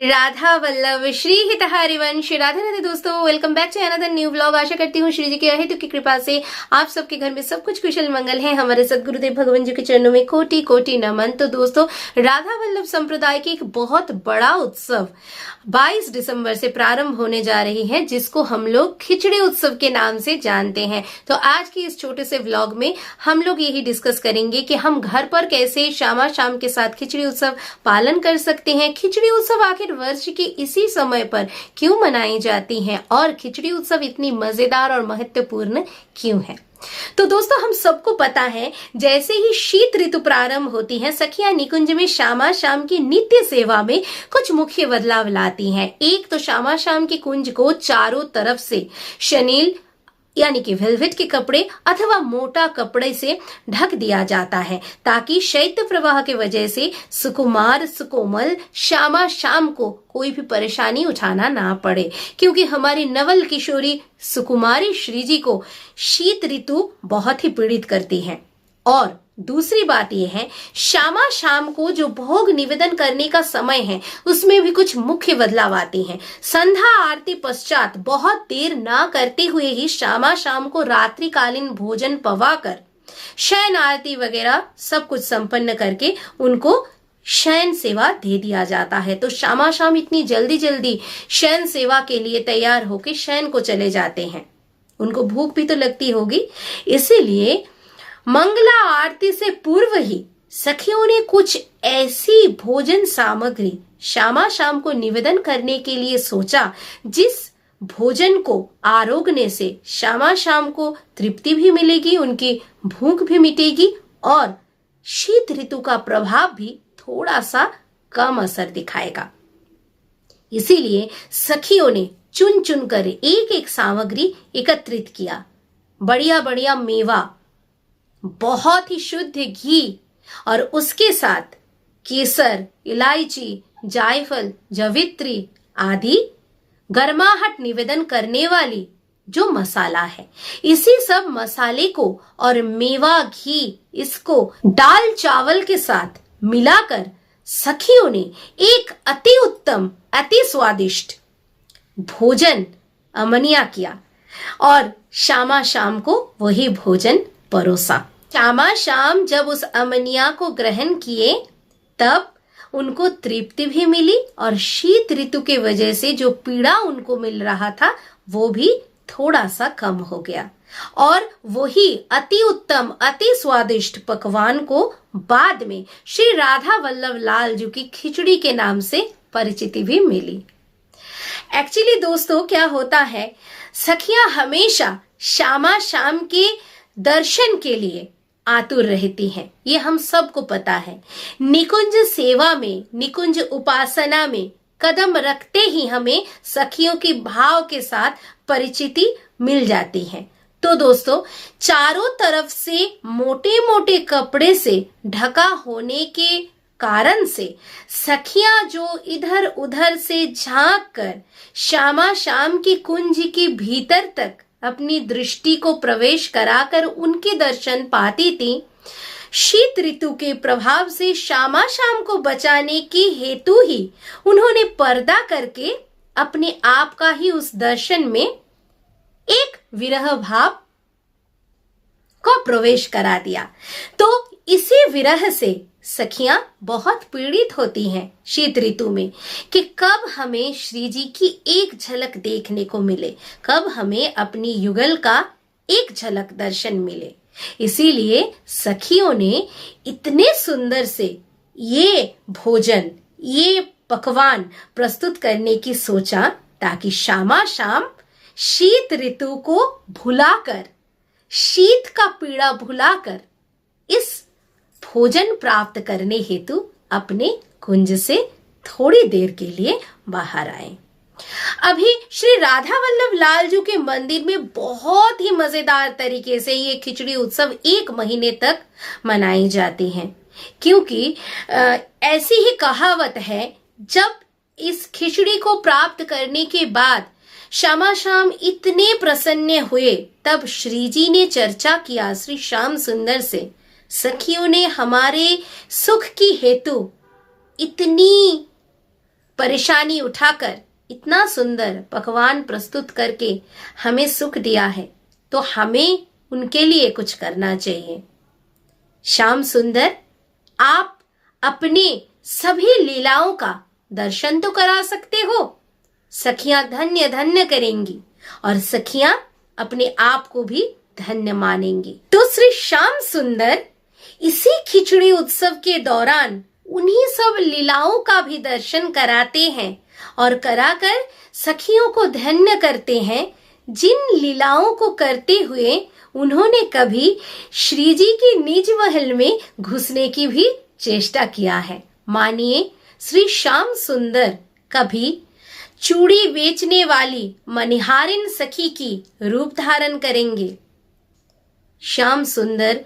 राधा वल्लभ श्री हितहारिवंश राधे राधे दोस्तों, welcome back to another new vlog. आशा करती हूँ श्री जी के अहेतु की कृपा से आप सबके घर में सब कुछ कुशल मंगल है। हमारे सदगुरुदेव भगवान जी के चरणों में कोटि कोटि नमन। तो दोस्तों, राधा वल्लभ संप्रदाय की एक बहुत बड़ा उत्सव 22 दिसंबर से प्रारंभ होने जा रही है, जिसको हम लोग खिचड़ी उत्सव के नाम से जानते हैं। तो आज की इस छोटे से व्लॉग में हम लोग यही डिस्कस करेंगे कि हम घर पर कैसे शामा शाम के साथ खिचड़ी उत्सव पालन कर सकते हैं। खिचड़ी उत्सव आखिर वर्ष के इसी समय पर क्यों मनाई जाती हैं और खिचड़ी उत्सव इतनी मजेदार और महत्वपूर्ण क्यों है। तो दोस्तों, हम सबको पता है, जैसे ही शीत ऋतु प्रारंभ होती है, सखियां निकुंज में शामा शाम की नित्य सेवा में कुछ मुख्य बदलाव लाती हैं। एक तो शामा शाम के कुंज को चारों तरफ से शनील यानी कि वेलवेट के कपड़े अथवा मोटा कपड़े से ढक दिया जाता है, ताकि शैत्य प्रवाह के वजह से सुकुमार सुकोमल श्यामा शाम को कोई भी परेशानी उठाना ना पड़े। क्योंकि हमारी नवल किशोरी सुकुमारी श्री जी को शीत ऋतु बहुत ही पीड़ित करती है। और दूसरी बात यह है, श्यामा शाम को जो भोग निवेदन करने का समय है, उसमें भी कुछ मुख्य बदलाव आते हैं। संध्या आरती पश्चात बहुत देर ना करते हुए ही श्यामा शाम को रात्रिकालीन भोजन पवाकर शयन आरती वगैरह सब कुछ संपन्न करके उनको शयन सेवा दे दिया जाता है। तो श्यामा शाम इतनी जल्दी जल्दी शयन सेवा के लिए तैयार होकर शयन को चले जाते हैं। उनको भूख भी तो लगती होगी, इसीलिए मंगला आरती से पूर्व ही सखियों ने कुछ ऐसी भोजन सामग्री श्यामा शाम को निवेदन करने के लिए सोचा, जिस भोजन को आरोगने से श्यामा शाम को तृप्ति भी मिलेगी, उनकी भूख भी मिटेगी और शीत ऋतु का प्रभाव भी थोड़ा सा कम असर दिखाएगा। इसीलिए सखियों ने चुन चुन कर एक एक सामग्री एकत्रित किया। बढ़िया बढ़िया मेवा, बहुत ही शुद्ध घी और उसके साथ केसर, इलायची, जायफल, जवित्री आदि गर्माहट निवेदन करने वाली जो मसाला है, इसी सब मसाले को और मेवा घी इसको दाल चावल के साथ मिलाकर सखियों ने एक अति उत्तम अति स्वादिष्ट भोजन अमनिया किया और श्यामा शाम को वही भोजन परोसा। श्यामा शाम जब उस अमनिया को ग्रहण किए, तब उनको तृप्ति भी मिली और शीत ऋतु के वजह से जो पीड़ा उनको मिल रहा था वो भी थोड़ा सा कम हो गया और वही अति उत्तम अति स्वादिष्ट पकवान को बाद में श्री राधा वल्लभ लाल जी की खिचड़ी के नाम से परिचिति भी मिली। एक्चुअली दोस्तों, क्या होता है, सखियां हमेशा श्यामा शाम के दर्शन के लिए आतुर रहती हैं, ये हम सबको पता है। निकुंज सेवा में, निकुंज उपासना में कदम रखते ही हमें सखियों की भाव के साथ परिचिति मिल जाती है। तो दोस्तों, चारों तरफ से मोटे मोटे कपड़े से ढका होने के कारण से सखियां जो इधर उधर से झांक कर श्यामा शाम की कुंज के भीतर तक अपनी दृष्टि को प्रवेश कराकर उनके दर्शन पाती थी, शीत ऋतु के प्रभाव से श्यामा शाम को बचाने के हेतु ही उन्होंने पर्दा करके अपने आप का ही उस दर्शन में एक विरह भाव को प्रवेश करा दिया। तो इसी विरह से सखियां बहुत पीड़ित होती हैं शीत ऋतु में कि कब हमें श्री जी की एक झलक देखने को मिले, कब हमें अपनी युगल का एक झलक दर्शन मिले। इसीलिए सखियों ने इतने सुंदर से ये भोजन, ये पकवान प्रस्तुत करने की सोचा, ताकि श्यामा शाम शीत ऋतु को भुलाकर, शीत का पीड़ा भुलाकर इस भोजन प्राप्त करने हेतु अपने कुंज से थोड़ी देर के लिए बाहर आए। अभी श्री राधा वल्लभ लाल जी के मंदिर में बहुत ही मजेदार तरीके से ये खिचड़ी उत्सव 1 महीने तक मनाई जाती है, क्योंकि ऐसी ही कहावत है, जब इस खिचड़ी को प्राप्त करने के बाद श्यामा शाम इतने प्रसन्न हुए, तब श्री जी ने चर्चा किया श्री श्याम सुंदर से, सखियों ने हमारे सुख की हेतु इतनी परेशानी उठाकर इतना सुंदर पकवान प्रस्तुत करके हमें सुख दिया है, तो हमें उनके लिए कुछ करना चाहिए। श्याम सुंदर, आप अपने सभी लीलाओं का दर्शन तो करा सकते हो। सखियां धन्य धन्य करेंगी और सखियां अपने आप को भी धन्य मानेंगी। तो श्री श्याम सुंदर इसी खिचड़ी उत्सव के दौरान उन्हीं सब लीलाओं का भी दर्शन कराते हैं और कराकर सखियों को धन्य करते हैं, जिन लीलाओं को करते हुए उन्होंने कभी श्री जी की निज महल में घुसने की भी चेष्टा किया है। मानिए, श्री श्याम सुंदर कभी चूड़ी बेचने वाली मनिहारिन सखी की रूप धारण करेंगे। श्याम सुंदर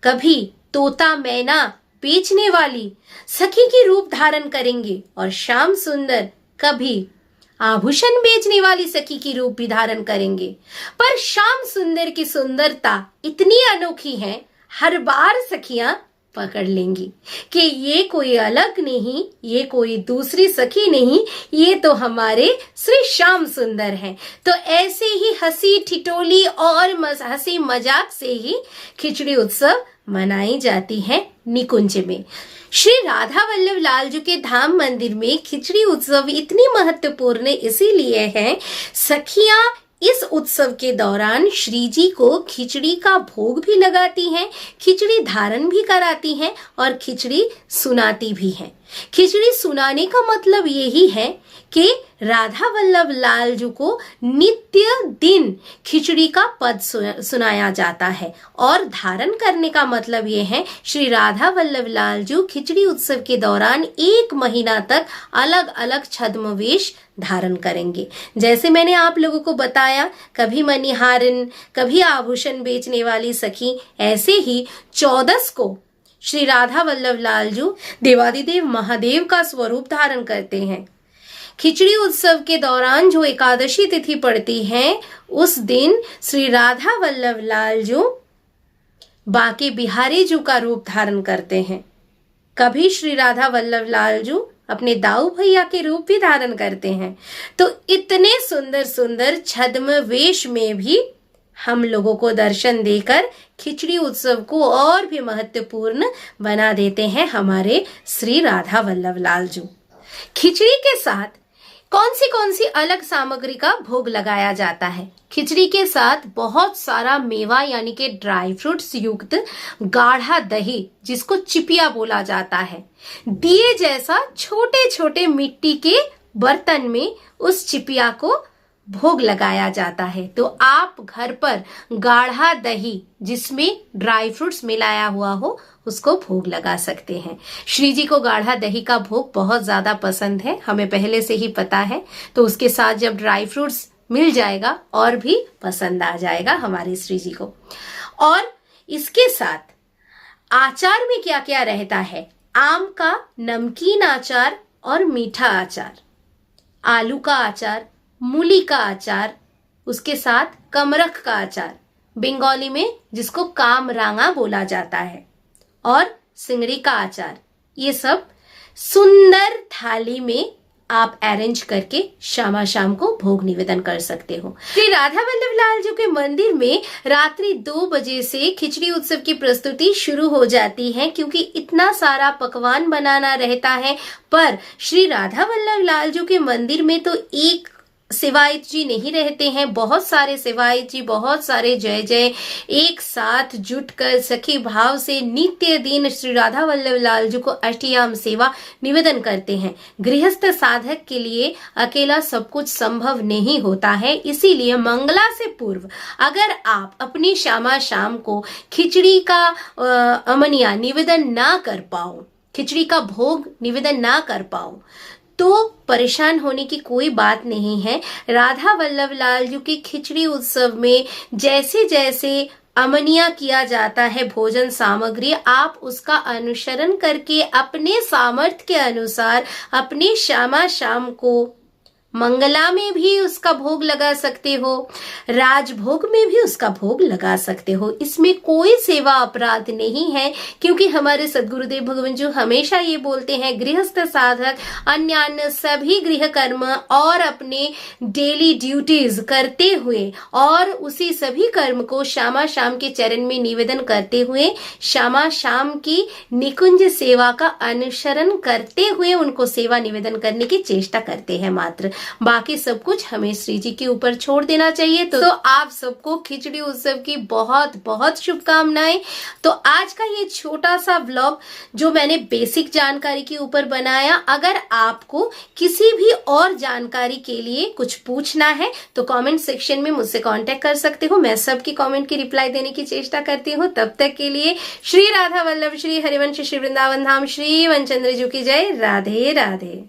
कभी तोता मैना बेचने वाली सखी की रूप धारण करेंगे और श्याम सुंदर कभी आभूषण बेचने वाली सखी की रूप भी धारण करेंगे। पर श्याम सुंदर की सुंदरता इतनी अनोखी है, हर बार सखियां पकड़ लेंगी कि ये कोई अलग नहीं, ये कोई दूसरी सखी नहीं, ये तो हमारे श्री श्याम सुंदर हैं। तो ऐसे ही हंसी ठिठोली और हंसी मजाक से ही खिचड़ी उत्सव मनाई जाती है निकुंज में। श्री राधा वल्लभ लाल जी के धाम मंदिर में खिचड़ी उत्सव इतनी महत्वपूर्ण इसीलिए है, सखियां इस उत्सव के दौरान श्री जी को खिचड़ी का भोग भी लगाती हैं, खिचड़ी धारण भी कराती हैं और खिचड़ी सुनाती भी हैं। खिचड़ी सुनाने का मतलब यही है कि राधा वल्लभ लाल जी को नित्य दिन खिचड़ी का पद सुनाया जाता है और धारण करने का मतलब ये है श्री राधा वल्लभ लाल जी खिचड़ी उत्सव के दौरान 1 महीना तक अलग अलग छद्मवेश धारण करेंगे। जैसे मैंने आप लोगों को बताया, कभी मनिहारिन, कभी आभूषण बेचने वाली सखी, ऐसे ही 14 को श्री राधा वल्लभ लाल जी देवादिदेव महादेव का स्वरूप धारण करते हैं। खिचड़ी उत्सव के दौरान जो एकादशी तिथि पड़ती है, उस दिन श्री राधा वल्लभ लाल जी बांके बिहारी जी का रूप धारण करते हैं। कभी श्री राधा वल्लभ लाल जी अपने दाऊ भैया के रूप भी धारण करते हैं। तो इतने सुंदर सुंदर छद्म वेश में भी हम लोगों को दर्शन देकर खिचड़ी उत्सव को और भी महत्वपूर्ण बना देते हैं हमारे श्री राधा वल्लभ लाल जी। खिचड़ी के साथ कौन सी अलग सामग्री का भोग लगाया जाता है? खिचड़ी के साथ बहुत सारा मेवा यानी कि ड्राई फ्रूट्स युक्त गाढ़ा दही, जिसको चिपिया बोला जाता है, दिए जैसा छोटे छोटे मिट्टी के बर्तन में उस चिपिया को भोग लगाया जाता है। तो आप घर पर गाढ़ा दही जिसमें ड्राई फ्रूट्स मिलाया हुआ हो उसको भोग लगा सकते हैं। श्री जी को गाढ़ा दही का भोग बहुत ज्यादा पसंद है, हमें पहले से ही पता है। तो उसके साथ जब ड्राई फ्रूट्स मिल जाएगा और भी पसंद आ जाएगा हमारे श्री जी को। और इसके साथ आचार में क्या क्या रहता है? आम का नमकीन आचार और मीठा आचार, आलू का आचार, मूली का अचार, उसके साथ कमरख का अचार, बंगाली में जिसको कामरांगा बोला जाता है, और सिंगड़ी का अचार। ये सब सुंदर थाली में आप अरेंज करके शामा शाम को भोग निवेदन कर सकते हो। श्री राधा वल्लभ लाल जी के मंदिर में रात्रि 2 बजे से खिचड़ी उत्सव की प्रस्तुति शुरू हो जाती है, क्योंकि इतना सारा पकवान बनाना रहता है। पर श्री राधा वल्लभ लाल जी के मंदिर में तो एक सेवायत जी नहीं रहते हैं, बहुत सारे सेवायत जी, बहुत सारे जय जय एक साथ जुटकर सखी भाव से नित्य दिन श्री राधा वल्लभ लाल जी को अष्टयाम सेवा निवेदन करते हैं। गृहस्थ साधक के लिए अकेला सब कुछ संभव नहीं होता है, इसीलिए मंगला से पूर्व अगर आप अपनी श्यामा शाम को खिचड़ी का अमनिया निवेदन ना कर पाओ, खिचड़ी का भोग निवेदन ना कर पाओ, तो परेशान होने की कोई बात नहीं है। राधा वल्लभ लाल जी की खिचड़ी उत्सव में जैसे जैसे अमनिया किया जाता है भोजन सामग्री, आप उसका अनुसरण करके अपने सामर्थ्य के अनुसार अपनी श्यामा शाम को मंगला में भी उसका भोग लगा सकते हो, राजभोग में भी उसका भोग लगा सकते हो। इसमें कोई सेवा अपराध नहीं है, क्योंकि हमारे सद्गुरुदेव भगवान जी हमेशा ये बोलते हैं गृहस्थ साधक अन्य सभी गृह कर्म और अपने डेली ड्यूटीज करते हुए और उसी सभी कर्म को श्यामा शाम के चरण में निवेदन करते हुए श्यामा शाम की निकुंज सेवा का अनुसरण करते हुए उनको सेवा निवेदन करने की चेष्टा करते हैं मात्र। बाकी सब कुछ हमें श्री जी के ऊपर छोड़ देना चाहिए। तो आप सबको खिचड़ी उत्सव की बहुत बहुत शुभकामनाएं। तो आज का ये छोटा सा व्लॉग जो मैंने बेसिक जानकारी के ऊपर बनाया, अगर आपको किसी भी और जानकारी के लिए कुछ पूछना है तो कमेंट सेक्शन में मुझसे कांटेक्ट कर सकते हो। मैं सबकी कमेंट की रिप्लाई देने की चेष्टा करती हूँ। तब तक के लिए श्री राधा वल्लभ, श्री हरिवंश, श्री वृंदावन धाम, श्री वनचंद्र जी की जय। राधे राधे।